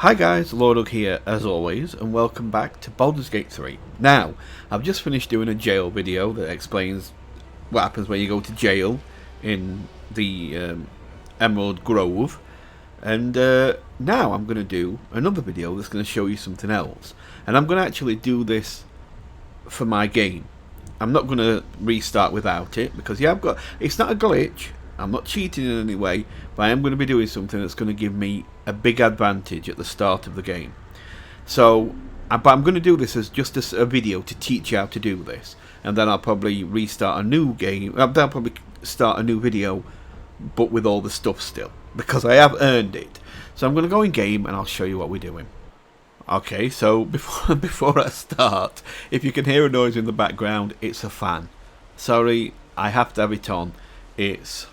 Hi guys, Lordug here as always, and welcome back to Baldur's Gate 3. Now, I've just finished doing a jail video that explains what happens when you go to jail in the Emerald Grove, and now I'm going to do another video that's going to show you something else. And I'm going to actually do this for my game. I'm not going to restart without it, because yeah, it's not a glitch. I'm not cheating in any way, but I am going to be doing something that's going to give me a big advantage at the start of the game. So, but I'm going to do this as just a video to teach you how to do this, and then I'll probably restart a new game. I'll probably start a new video, but with all the stuff still, because I have earned it. So I'm going to go in game, and I'll show you what we're doing. Okay, so before I start, if you can hear a noise in the background, it's a fan. Sorry, I have to have it on. It's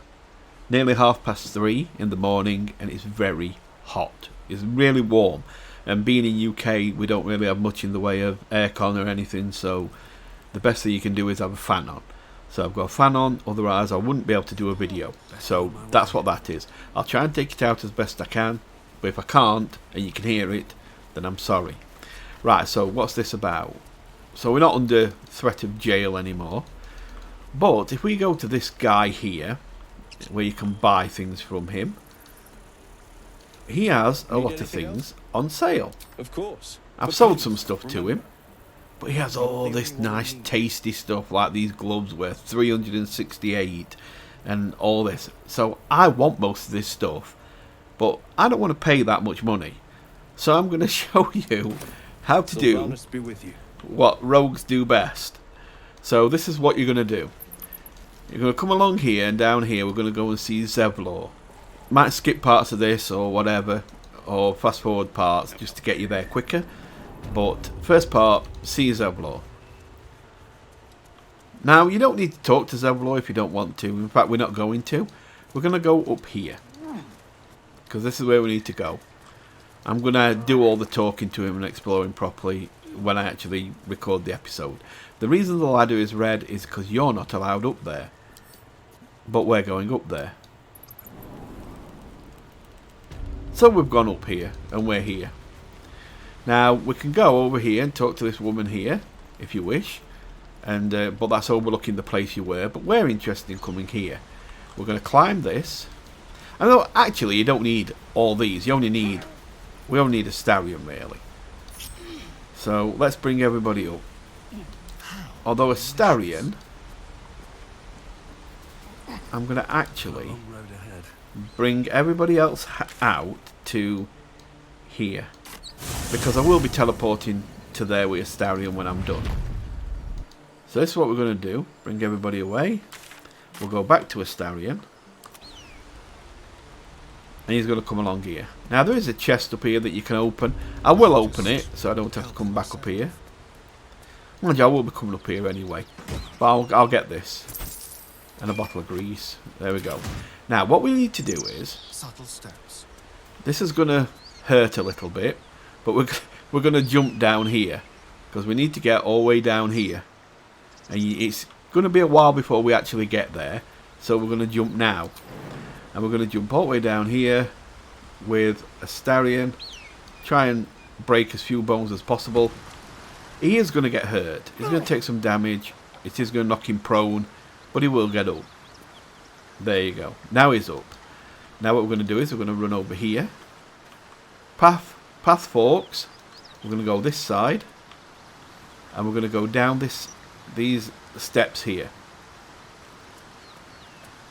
nearly 3:30 in the morning, and it's very hot. It's really warm, and being in UK, we don't really have much in the way of aircon or anything, so the best thing you can do is have a fan on. So I've got a fan on, otherwise I wouldn't be able to do a video. So that's what that is. I'll try and take it out as best I can, but if I can't and you can hear it, then I'm sorry. Right, so what's this about? So we're not under threat of jail anymore, but if we go to this guy here, where you can buy things from him, he has a lot of things on sale. Of course. I've sold some stuff to him, but he has all this nice tasty stuff, like these gloves worth 368 and all this. So I want most of this stuff, but I don't want to pay that much money. So I'm going to show you how to do what rogues do best. So this is what you're going to do. You're going to come along here, and down here we're going to go and see Zevlor. Might skip parts of this or whatever, or fast forward parts just to get you there quicker. But first part, see Zevlor. Now you don't need to talk to Zevlor if you don't want to. In fact, we're not going to. We're going to go up here, because this is where we need to go. I'm going to do all the talking to him and exploring properly when I actually record the episode. The reason the ladder is red is because you're not allowed up there, but we're going up there. So we've gone up here, and we're here. Now we can go over here and talk to this woman here, if you wish, and but that's overlooking the place you were. But we're interested in coming here. We're going to climb this. I know actually you don't need all these. We only need Astarion really. So let's bring everybody up. Although Astarion, I'm going to actually bring everybody else out to here, because I will be teleporting to there with Astarion when I'm done. So this is what we're going to do. Bring everybody away. We'll go back to Astarion, and he's going to come along here. Now there is a chest up here that you can open. I will open it so I don't have to come back up here. Mind you, I will be coming up here anyway, but I'll get this. And a bottle of grease. There we go. Now what we need to do is, this is going to hurt a little bit, but we're going to jump down here, because we need to get all the way down here, and it's going to be a while before we actually get there. So we're going to jump now, and we're going to jump all the way down here with Astarion. Try and break as few bones as possible. He is going to get hurt. He's going to take some damage. It is going to knock him prone, but he will get up. There you go. Now he's up. Now what we're going to do is we're going to run over here. Path forks. We're going to go this side, and we're going to go down these steps here.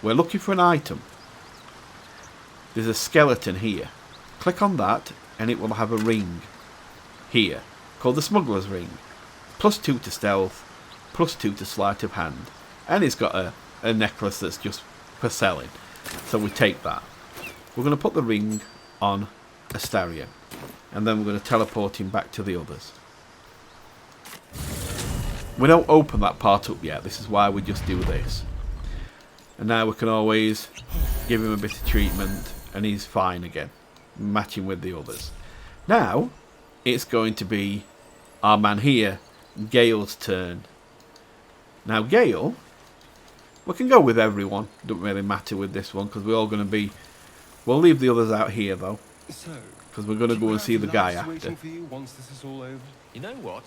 We're looking for an item. There's a skeleton here. Click on that, and it will have a ring here, called the Smuggler's Ring. +2 to stealth, +2 to sleight of hand. And it's got a necklace that's just for selling. So we take that. We're going to put the ring on Astarion, and then we're going to teleport him back to the others. We don't open that part up yet. This is why we just do this. And now we can always give him a bit of treatment, and he's fine again, matching with the others. Now it's going to be our man here, Gale's turn. Now Gale, we can go with everyone. Doesn't really matter with this one, because we're all going to be... We'll leave the others out here though. So, because we're going to go and see the guy after. Waiting for you once this is all over. You know what?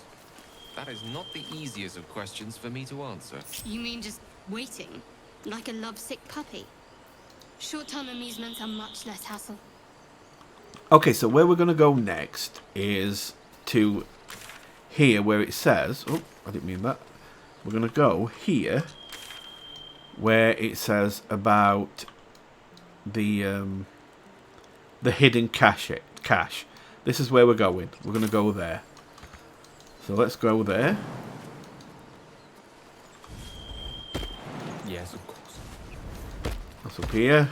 That is not the easiest of questions for me to answer. You mean just waiting? Like a lovesick puppy? Short-term amusements are much less hassle. Okay, so where we're going to go next is to here where it says... Oh, I didn't mean that. We're going to go here where it says about the hidden cache. This is where we're going. We're going to go there. So let's go there. Yes, of course. That's up here.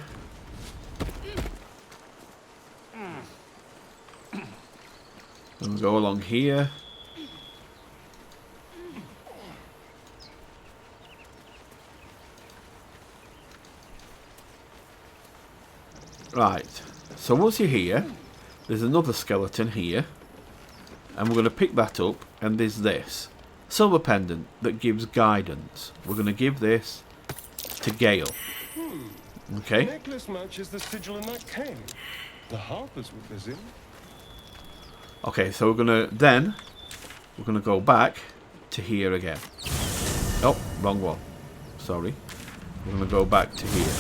And we'll go along here. Right. So once you're here, there's another skeleton here. And we're going to pick that up. And there's this. Silver pendant that gives guidance. We're going to give this to Gale. Okay. The necklace matches the sigil in that cave. The harpers were busy. Okay, so we're gonna go back to here again. Oh, wrong one. Sorry. We're gonna go back to here.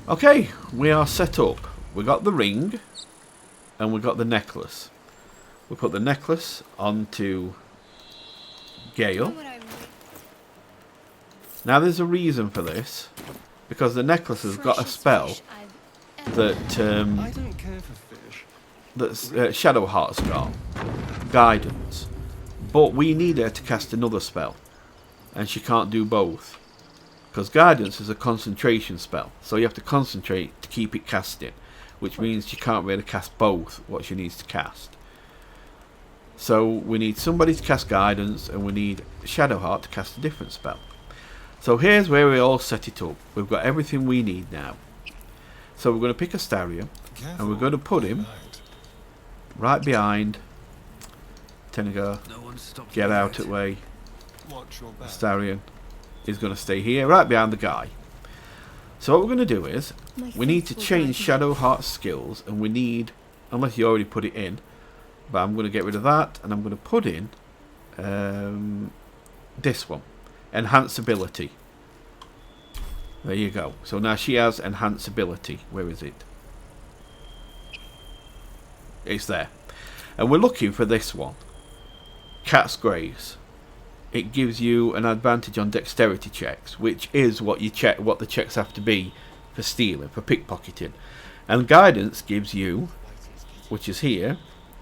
Okay, we are set up. We got the ring and we got the necklace. We put the necklace onto Gale. Now there's a reason for this, because the necklace has got a spell that I don't care for fish. that Shadowheart's got, guidance, but we need her to cast another spell, and she can't do both, because guidance is a concentration spell, so you have to concentrate to keep it casting, which means she can't really cast both what she needs to cast. So we need somebody to cast guidance, and we need Shadowheart to cast a different spell. So here's where we all set it up. We've got everything we need now. So we're going to pick Astarion, and we're going to put him right behind Tenegar. Get out of the way. Astarion is going to stay here, right behind the guy. So what we're going to do is, we need to change Shadowheart's skills, and we need, unless you already put it in, but I'm going to get rid of that, and I'm going to put in this one, Enhance Ability. There you go. So now she has Enhance Ability. Where is it? It's there. And we're looking for this one, Cat's Grace. It gives you an advantage on dexterity checks, which is what you check, what the checks have to be for stealing, for pickpocketing. And guidance gives you, which is here,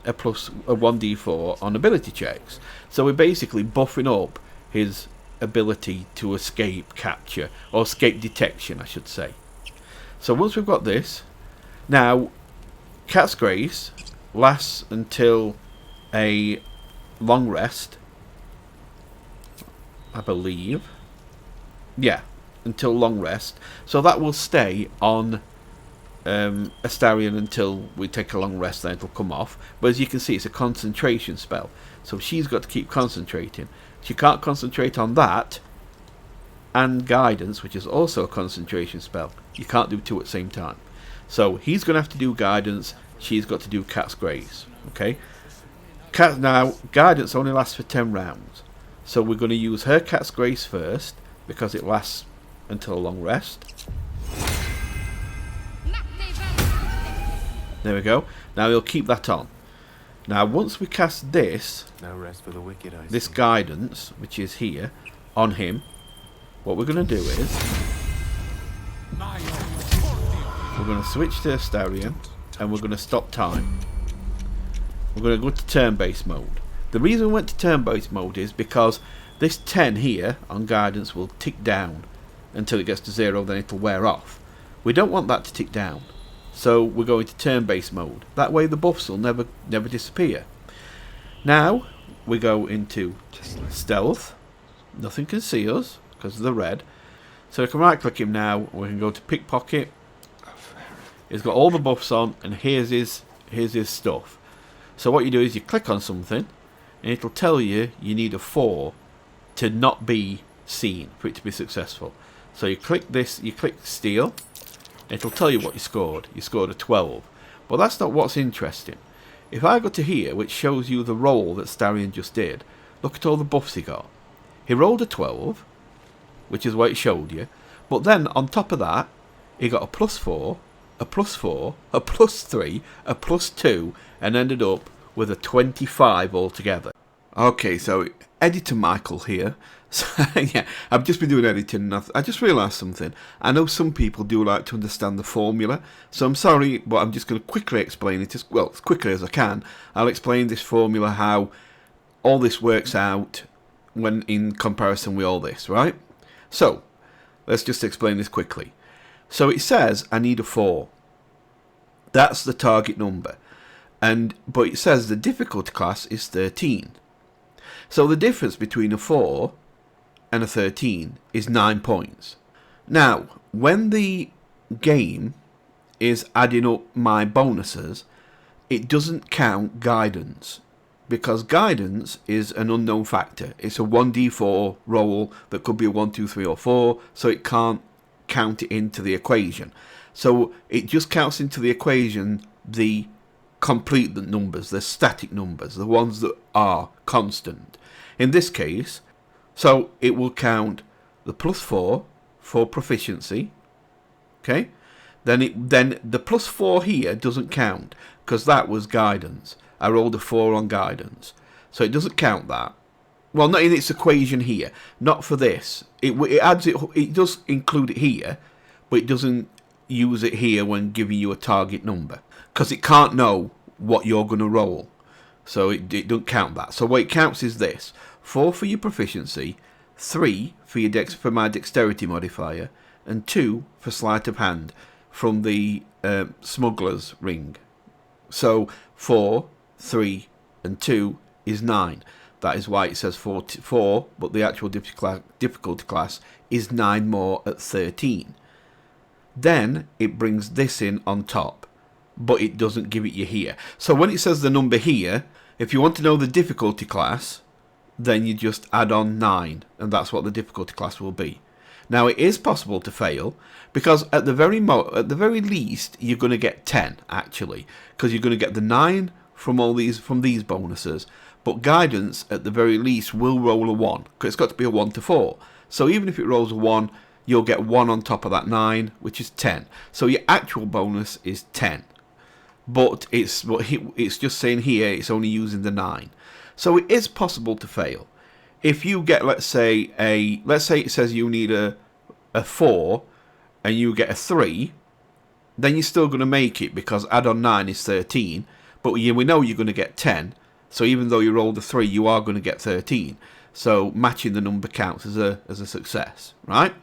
a 1d4 on ability checks. So we're basically buffing up his ability to escape capture, or escape detection I should say. So once we've got this, now Cat's Grace lasts until a long rest, I believe. Yeah, until long rest. So that will stay on Astarion until we take a long rest, then it'll come off. But as you can see, it's a concentration spell, so she's got to keep concentrating. She can't concentrate on that and guidance, which is also a concentration spell. You can't do two at the same time. So he's going to have to do guidance, she's got to do Cat's Grace. Okay. Now, guidance only lasts for 10 rounds. So we're going to use her Cat's Grace first, because it lasts until a long rest. There we go. Now we'll keep that on. Now once we cast this, No rest for the wicked, I this see. guidance, which is here, on him, what we're going to do is, we're going to switch to Astarion, and we're going to stop time. We're going to go to turn-based mode. The reason we went to turn-based mode is because this 10 here on guidance will tick down until it gets to 0, then it'll wear off. We don't want that to tick down, so we're going to turn-based mode. That way the buffs will never disappear. Now we go into stealth. Nothing can see us because of the red. So we can right click him now. We can go to pickpocket. He's got all the buffs on, and here's his stuff. So what you do is you click on something, and it'll tell you you need a 4 to not be seen for it to be successful. So you click this, you click steal, it'll tell you what you scored. You scored a 12. But that's not what's interesting. If I go to here, which shows you the roll that Astarion just did, look at all the buffs he got. He rolled a 12, which is what it showed you. But then, on top of that, he got a +4, a +4, a +3, a +2, and ended up with a 25 altogether. Okay, so Editor Michael here. So, yeah, I've just been doing editing and I just realised something. I know some people do like to understand the formula, so I'm sorry, but I'm just going to quickly explain it as quickly as I can. I'll explain this formula, how all this works out when in comparison with all this, right? So, let's just explain this quickly. So it says I need a 4. That's the target number. But it says the difficulty class is 13. So the difference between a 4 and a 13 is 9 points. Now, when the game is adding up my bonuses, it doesn't count guidance, because guidance is an unknown factor. It's a 1d4 roll that could be a 1, 2, 3 or 4, so it can't count it into the equation. So it just counts into the equation the complete numbers, the static numbers, the ones that are constant. In this case, so it will count the +4 for proficiency, okay? Then the +4 here doesn't count because that was guidance. I rolled a 4 on guidance, so it doesn't count that. Well, not in its equation here, not for this. It adds it. It does include it here, but it doesn't use it here when giving you a target number because it can't know what you're going to roll. So it don't count that. So what it counts is this: 4 for your proficiency, 3 for my dexterity modifier, and 2 for sleight of hand from the Smuggler's ring. So 4, 3, and 2 is 9. That is why it says 4, but the actual difficulty class is 9 more at 13. Then it brings this in on top, but it doesn't give it you here. So when it says the number here, if you want to know the difficulty class, then you just add on 9, and that's what the difficulty class will be. Now it is possible to fail, because at the very least you're going to get 10 actually, because you're going to get the 9 from these bonuses, but guidance at the very least will roll a 1, because it's got to be a 1 to 4. So even if it rolls a 1, you'll get 1 on top of that 9, which is 10. So your actual bonus is 10. But it's just saying here it's only using the 9. So it is possible to fail. If you get, let's say it says you need a 4 and you get a 3, then you're still going to make it, because add on 9 is 13, but we know you're going to get 10. So even though you rolled a 3, you are going to get 13. So matching the number counts as a success, right?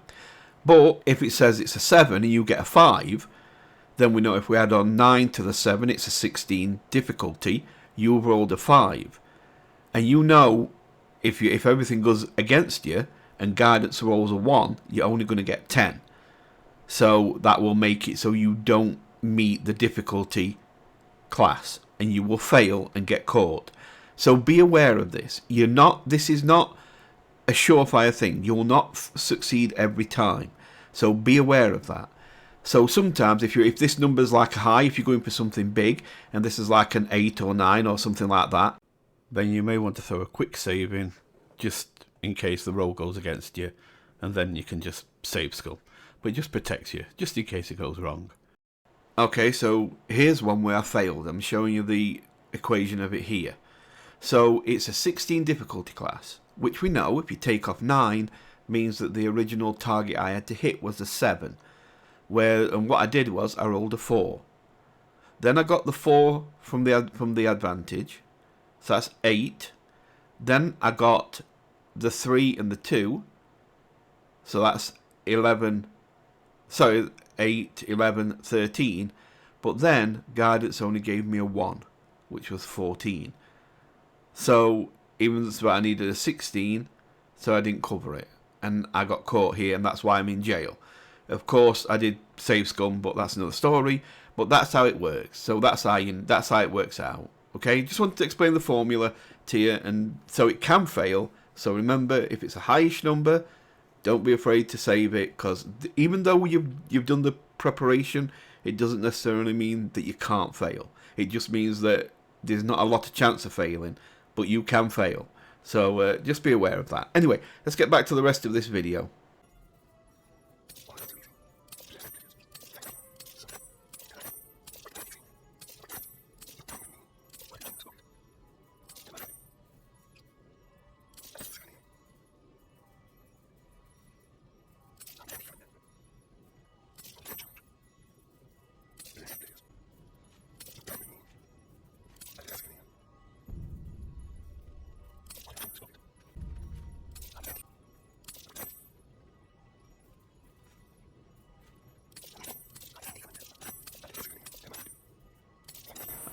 But if it says it's a 7 and you get a 5, then we know if we add on 9 to the 7, it's a 16 difficulty. You've rolled a 5. And you know if everything goes against you and guidance rolls a 1, you're only going to get 10. So that will make it so you don't meet the difficulty class, and you will fail and get caught. So be aware of this. This is not a surefire thing. You will not succeed every time. So be aware of that. So sometimes if this number's like high, if you're going for something big, and this is like an 8 or 9 or something like that, then you may want to throw a quick save in, just in case the roll goes against you, and then you can just save skull. But it just protects you, just in case it goes wrong. Okay, so here's one where I failed. I'm showing you the equation of it here. So it's a 16 difficulty class, which we know if you take off 9 means that the original target I had to hit was a 7. And what I did was I rolled a 4. Then I got the 4 from the advantage, so that's 8. Then I got the 3 and the 2, so that's 11. Sorry, 8, 11, 13. But then guidance only gave me a 1, which was 14. So even though I needed a 16, so I didn't cover it, and I got caught here, and that's why I'm in jail. Of course, I did save scum, but that's another story. But that's how it works. So that's how it works out. Okay, just wanted to explain the formula to you, and so it can fail. So remember, if it's a highish number, don't be afraid to save it, because even though you've done the preparation it doesn't necessarily mean that you can't fail. It just means that there's not a lot of chance of failing, but you can fail. So just be aware of that. Anyway, let's get back to the rest of this video.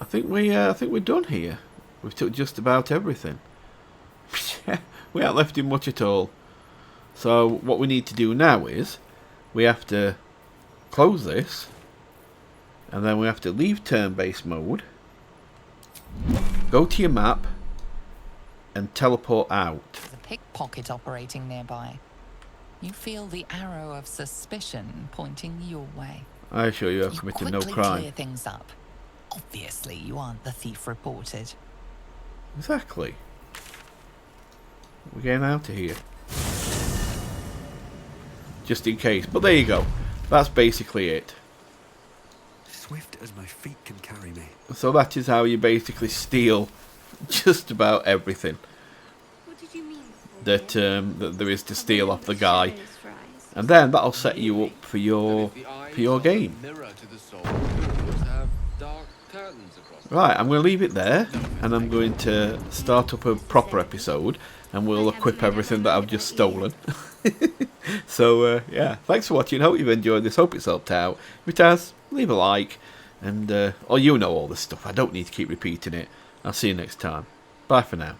I think we're done here. We've took just about everything. We haven't left him much at all. So what we need to do now is we have to close this, and then we have to leave turn-based mode, go to your map, and teleport out. The pickpocket operating nearby. You feel the arrow of suspicion pointing your way. I assure you I've committed no crime. Clear things up. Obviously, you aren't the thief reported. Exactly. We're getting out of here. Just in case. But there you go. That's basically it. Swift as my feet can carry me. So that is how you basically steal just about everything What did you mean? that there is to steal off the guy. And then that'll set you up for your game. Right, I'm going to leave it there, and I'm going to start up a proper episode, and we'll equip everything that I've just stolen. So, yeah, thanks for watching. Hope you've enjoyed this. Hope it's helped out. If it has, leave a like, and, you know all this stuff. I don't need to keep repeating it. I'll see you next time. Bye for now.